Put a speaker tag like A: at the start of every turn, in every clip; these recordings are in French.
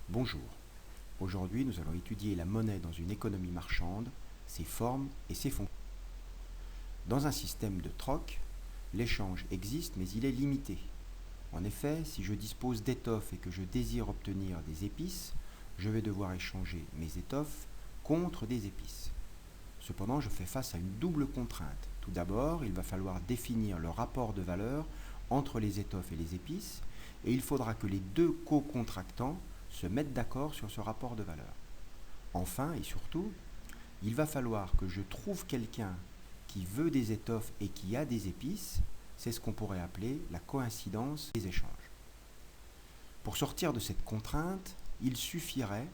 A: Bonjour. Aujourd'hui, nous allons étudier la monnaie dans une économie marchande, ses formes et ses fonctions. Dans un système de troc, l'échange existe mais il est limité. En effet, si je dispose d'étoffes et que je désire obtenir des épices, je vais devoir échanger mes étoffes contre des épices. Cependant, je fais face à une double contrainte. Tout d'abord, il va falloir définir le rapport de valeur entre les étoffes et les épices, et il faudra que les deux co-contractants se mettent d'accord sur ce rapport de valeur. Enfin et surtout, il va falloir que je trouve quelqu'un qui veut des étoffes et qui a des épices. C'est ce qu'on pourrait appeler la coïncidence des échanges. Pour sortir de cette contrainte, il suffirait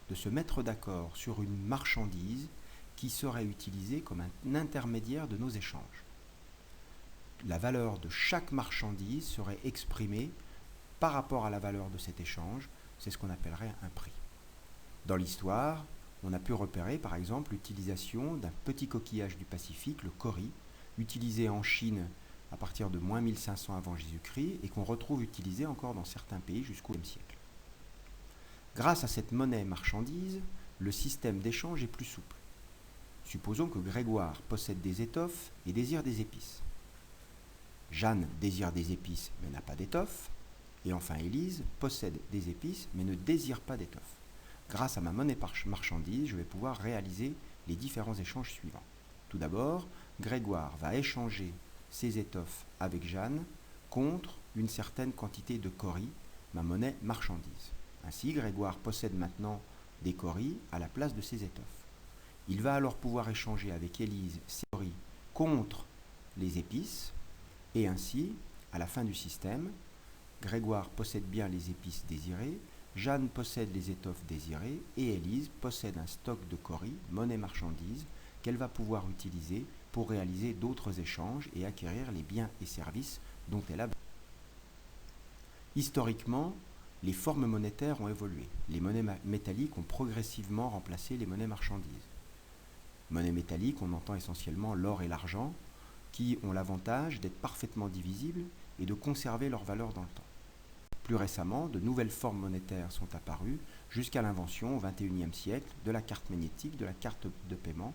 A: de se mettre d'accord sur une marchandise qui serait utilisée comme un intermédiaire de nos échanges. La valeur de chaque marchandise serait exprimée par rapport à la valeur de cet échange. C'est ce qu'on appellerait un prix. Dans l'histoire, on a pu repérer par exemple l'utilisation d'un petit coquillage du Pacifique, le cori, utilisé en Chine à partir de moins 1500 avant Jésus-Christ et qu'on retrouve utilisé encore dans certains pays jusqu'au XIe siècle. Grâce à cette monnaie marchandise, le système d'échange est plus souple. Supposons que Grégoire possède des étoffes et désire des épices. Jeanne désire des épices mais n'a pas d'étoffes. Et enfin Élise possède des épices mais ne désire pas d'étoffes. Grâce à ma monnaie marchandise, je vais pouvoir réaliser les différents échanges suivants. Tout d'abord, Grégoire va échanger ses étoffes avec Jeanne contre une certaine quantité de cori, ma monnaie marchandise. Ainsi, Grégoire possède maintenant des coris à la place de ses étoffes. Il va alors pouvoir échanger avec Élise ses coris contre les épices, et ainsi, à la fin du système, Grégoire possède bien les épices désirées, Jeanne possède les étoffes désirées et Élise possède un stock de cori, monnaie marchandise, qu'elle va pouvoir utiliser pour réaliser d'autres échanges et acquérir les biens et services dont elle a besoin. Historiquement, les formes monétaires ont évolué. Les monnaies métalliques ont progressivement remplacé les monnaies marchandises. Monnaie métallique, on entend essentiellement l'or et l'argent, qui ont l'avantage d'être parfaitement divisibles et de conserver leur valeur dans le temps. Plus récemment, de nouvelles formes monétaires sont apparues jusqu'à l'invention au XXIe siècle de la carte magnétique, de la carte de paiement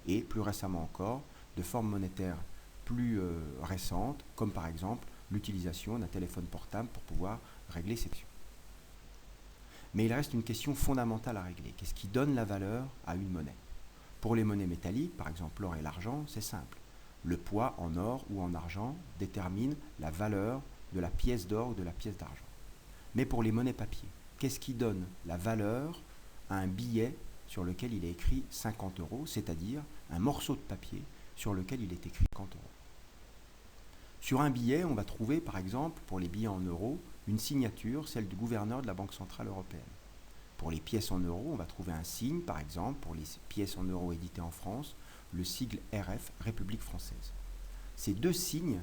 A: et plus récemment encore de formes monétaires plus récentes comme par exemple l'utilisation d'un téléphone portable pour pouvoir régler ces questions. Mais il reste une question fondamentale à régler. Qu'est-ce qui donne la valeur à une monnaie ? Pour les monnaies métalliques, par exemple l'or et l'argent, c'est simple. Le poids en or ou en argent détermine la valeur de la pièce d'or ou de la pièce d'argent. Mais pour les monnaies papier, qu'est-ce qui donne la valeur à un billet sur lequel il est écrit 50 €, c'est-à-dire un morceau de papier sur lequel il est écrit 50 €. Sur un billet, on va trouver par exemple, pour les billets en euros, une signature, celle du gouverneur de la Banque Centrale Européenne. Pour les pièces en euros, on va trouver un signe, par exemple, pour les pièces en euros éditées en France, le sigle RF, République française. Ces deux signes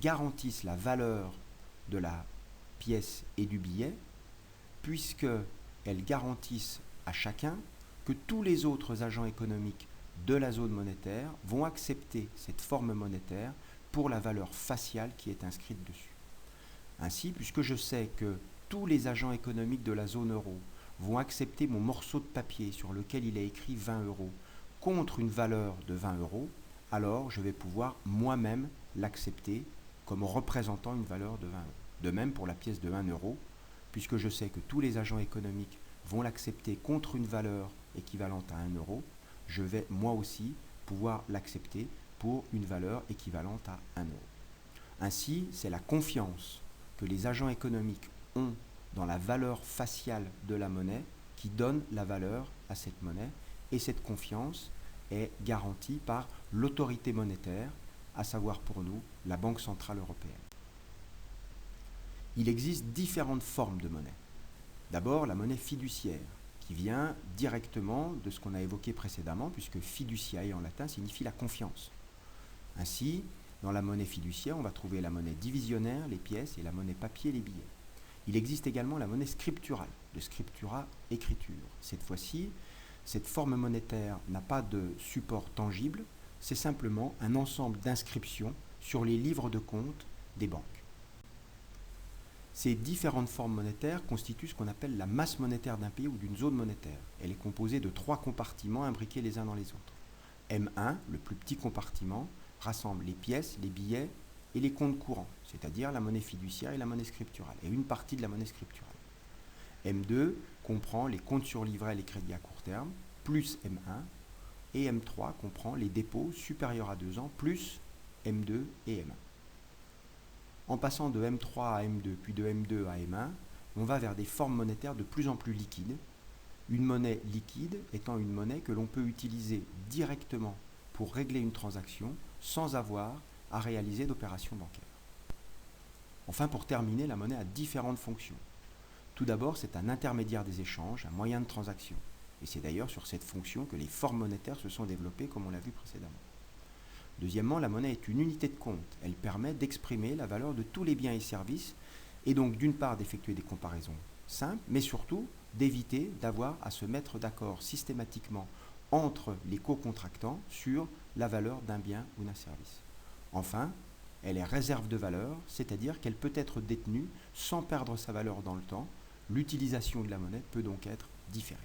A: garantissent la valeur de la pièce et du billet, puisqu'elles garantissent à chacun que tous les autres agents économiques de la zone monétaire vont accepter cette forme monétaire pour la valeur faciale qui est inscrite dessus. Ainsi, puisque je sais que tous les agents économiques de la zone euro vont accepter mon morceau de papier sur lequel il est écrit 20 € contre une valeur de 20 €, alors je vais pouvoir moi-même l'accepter comme représentant une valeur de 20 €. De même pour la pièce de 1 €, puisque je sais que tous les agents économiques vont l'accepter contre une valeur équivalente à 1 €, je vais moi aussi pouvoir l'accepter pour une valeur équivalente à 1 €. Ainsi, c'est la confiance que les agents économiques ont dans la valeur faciale de la monnaie qui donne la valeur à cette monnaie, et cette confiance est garantie par l'autorité monétaire, à savoir pour nous la Banque Centrale Européenne. Il existe différentes formes de monnaie. D'abord, la monnaie fiduciaire, qui vient directement de ce qu'on a évoqué précédemment, puisque fiduciae en latin signifie la confiance. Ainsi, dans la monnaie fiduciaire, on va trouver la monnaie divisionnaire, les pièces, et la monnaie papier, les billets. Il existe également la monnaie scripturale, de scriptura, écriture. Cette fois-ci, cette forme monétaire n'a pas de support tangible, c'est simplement un ensemble d'inscriptions sur les livres de compte des banques. Ces différentes formes monétaires constituent ce qu'on appelle la masse monétaire d'un pays ou d'une zone monétaire. Elle est composée de 3 compartiments imbriqués les uns dans les autres. M1, le plus petit compartiment, rassemble les pièces, les billets et les comptes courants, c'est-à-dire la monnaie fiduciaire et la monnaie scripturale, et une partie de la monnaie scripturale. M2 comprend les comptes sur livret et les crédits à court terme, plus M1, et M3 comprend les dépôts supérieurs à 2 ans, plus M2 et M1. En passant de M3 à M2, puis de M2 à M1, on va vers des formes monétaires de plus en plus liquides. Une monnaie liquide étant une monnaie que l'on peut utiliser directement pour régler une transaction sans avoir à réaliser d'opération bancaire. Enfin, pour terminer, la monnaie a différentes fonctions. Tout d'abord, c'est un intermédiaire des échanges, un moyen de transaction. Et c'est d'ailleurs sur cette fonction que les formes monétaires se sont développées, comme on l'a vu précédemment. Deuxièmement, la monnaie est une unité de compte. Elle permet d'exprimer la valeur de tous les biens et services, et donc d'une part d'effectuer des comparaisons simples, mais surtout d'éviter d'avoir à se mettre d'accord systématiquement entre les co-contractants sur la valeur d'un bien ou d'un service. Enfin, elle est réserve de valeur, c'est-à-dire qu'elle peut être détenue sans perdre sa valeur dans le temps. L'utilisation de la monnaie peut donc être différée.